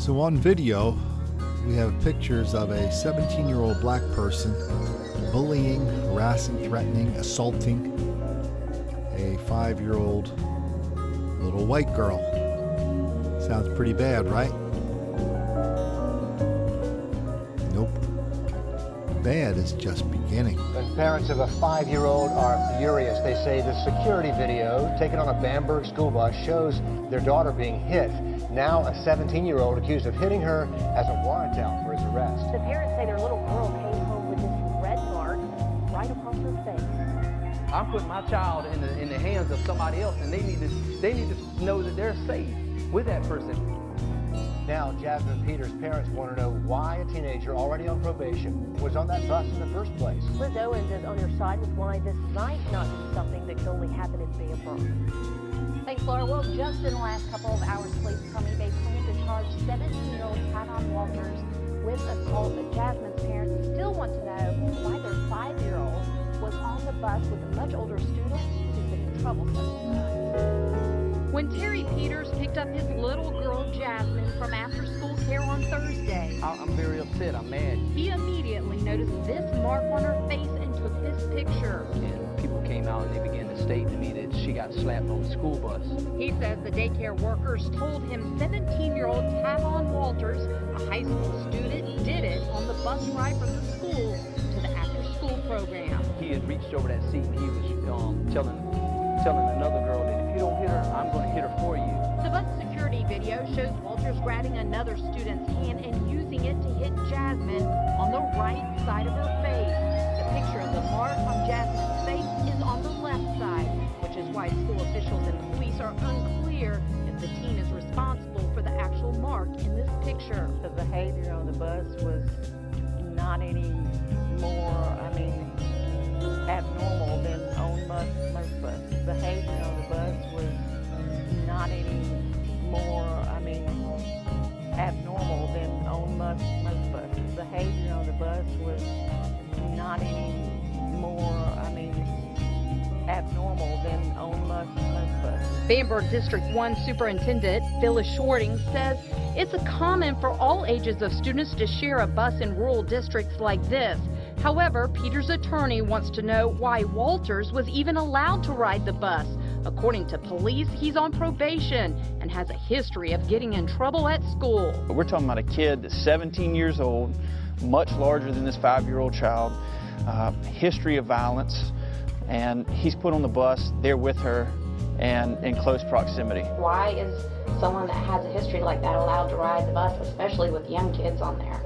So on video, we have pictures of a 17-year-old black person bullying, harassing, threatening, assaulting a 5-year-old little white girl. Sounds pretty bad, right? Nope. Bad is just beginning. And parents of a 5-year-old are furious. They say the security video taken on a Bamberg school bus shows their daughter being hit. Now a 17-year-old accused of hitting her has a warrant out for his arrest. The parents say their little girl came home with this red mark right across her face. I'm putting my child in the hands of somebody else, and they need to know that they're safe with that person. Now Jasmine Peters' parents want to know why a teenager already on probation was on that bus in the first place. Liz Owens is on your side with why this might not be something that could only happen in Bamberg. Thanks, Laura. Well, just in the last couple of hours, police tell me they plan to charge 17-year-old Tavon Walters with assault, but Jasmine's parents still want to know why their 5-year-old was on the bus with a much older student who's been in trouble several times. When Terry Peters picked up his little girl Jasmine from after-school care on Thursday, I'm very upset. I'm mad. he immediately noticed this mark on her face and took this picture. And people came out and they began to state to me that she got slapped on the school bus. He says the daycare workers told him 17-year-old Tavon Walters, a high school student, did it on the bus ride from the school to the after-school program. He had reached over that seat and he was telling another girl that if you don't hit her, I'm going to hit her for you. The bus security video shows Walters grabbing another student's hand and using it to hit Jasmine on the right side of her face. The picture of the mark on Jasmine's face is on the left side, which is why school officials and police are unclear if the teen is responsible for the actual mark in this picture. The behavior on the bus was not any more, abnormal than on most buses. Behavior on the bus was not any more, abnormal than on most buses. Behavior on the bus was not any more, abnormal than on most buses. Bamberg District 1 Superintendent Phyllis Shorting says it's common for all ages of students to share a bus in rural districts like this. However, Peters' attorney wants to know why Walters was even allowed to ride the bus. According to police, he's on probation and has a history of getting in trouble at school. We're talking about a kid that's 17 years old, much larger than this 5-year-old child, history of violence, and he's put on the bus there with her and in close proximity. Why is someone that has a history like that allowed to ride the bus, especially with young kids on there?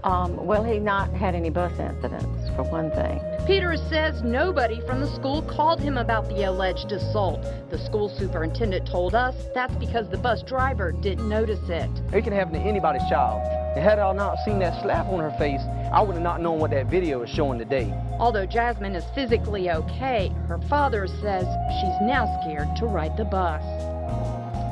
Well, he not had any bus incidents, for one thing. Peters says nobody from the school called him about the alleged assault. The school superintendent told us that's because the bus driver didn't notice it. It can happen to anybody's child. And had I not seen that slap on her face, I would have not known what that video is showing today. Although Jasmine is physically okay, her father says she's now scared to ride the bus.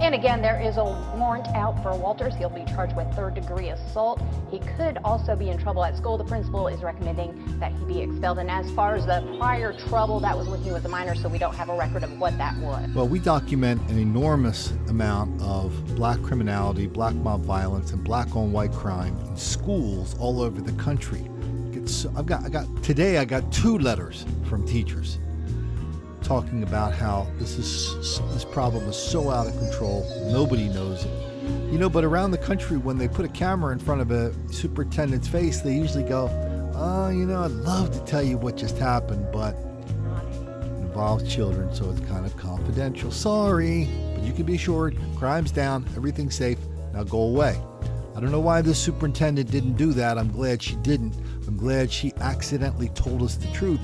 And again, there is a warrant out for Walters. He'll be charged with third-degree assault. He could also be in trouble at school. The principal is recommending that he be expelled. And as far as the prior trouble, that was when he was a minor, so we don't have a record of what that was. Well, we document an enormous amount of black criminality, black mob violence, and black on white crime in schools all over the country. Today I got 2 letters from teachers talking about how this problem is so out of control, nobody knows it. But around the country, when they put a camera in front of a superintendent's face, they usually go, I'd love to tell you what just happened, but it involves children, so it's kind of confidential. Sorry, but you can be assured, crime's down, everything's safe, now go away. I don't know why this superintendent didn't do that. I'm glad she didn't. I'm glad she accidentally told us the truth,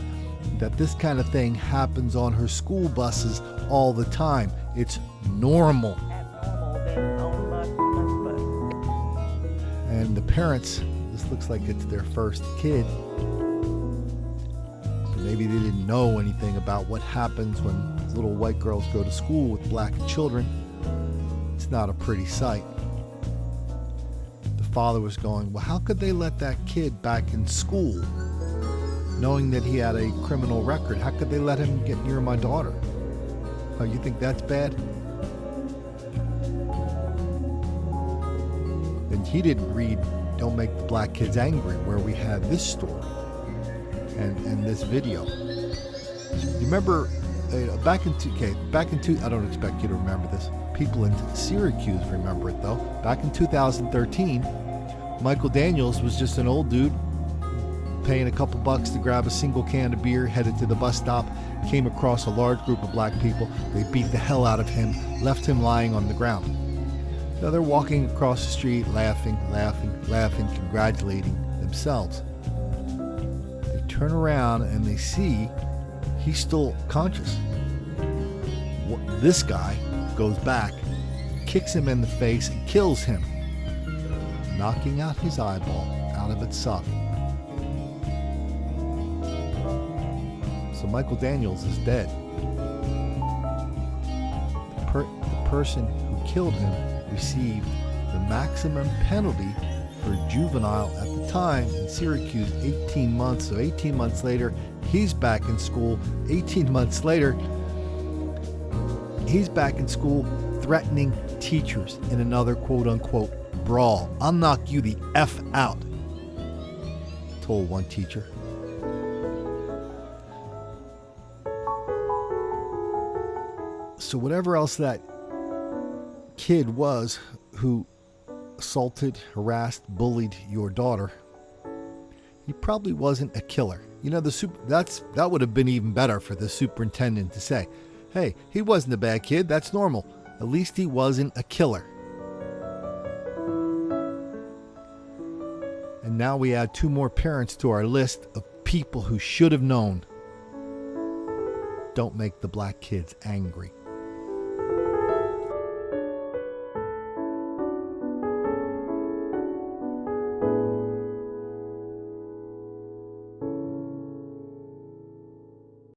that this kind of thing happens on her school buses all the time. It's normal. And the parents, this looks like it's their first kid. So maybe they didn't know anything about what happens when little white girls go to school with black children. It's not a pretty sight. The father was going, well, how could they let that kid back in school knowing that he had a criminal record? How could they let him get near my daughter? Oh, you think that's bad? Then And he didn't read Don't Make the Black Kids Angry, where we had this story and this video. You remember back in I don't expect you to remember this. People in Syracuse remember it though. Back in 2013, Michael Daniels was just an old dude paying a couple bucks to grab a single can of beer, headed to the bus stop, came across a large group of black people. They beat the hell out of him, left him lying on the ground. Now they're walking across the street, laughing, congratulating themselves. They turn around and they see he's still conscious. This guy goes back, kicks him in the face, and kills him, knocking out his eyeball out of its socket. So Michael Daniels is dead. The person who killed him received the maximum penalty for juvenile at the time in Syracuse, 18 months. So 18 months later, he's back in school. 18 months later, he's back in school threatening teachers in another quote-unquote brawl. I'll knock you the F out, told one teacher. So whatever else that kid was who assaulted, harassed, bullied your daughter, he probably wasn't a killer. You know, that would have been even better for the superintendent to say, hey, he wasn't a bad kid, that's normal. At least he wasn't a killer. And now we add 2 more parents to our list of people who should have known. Don't make the black kids angry.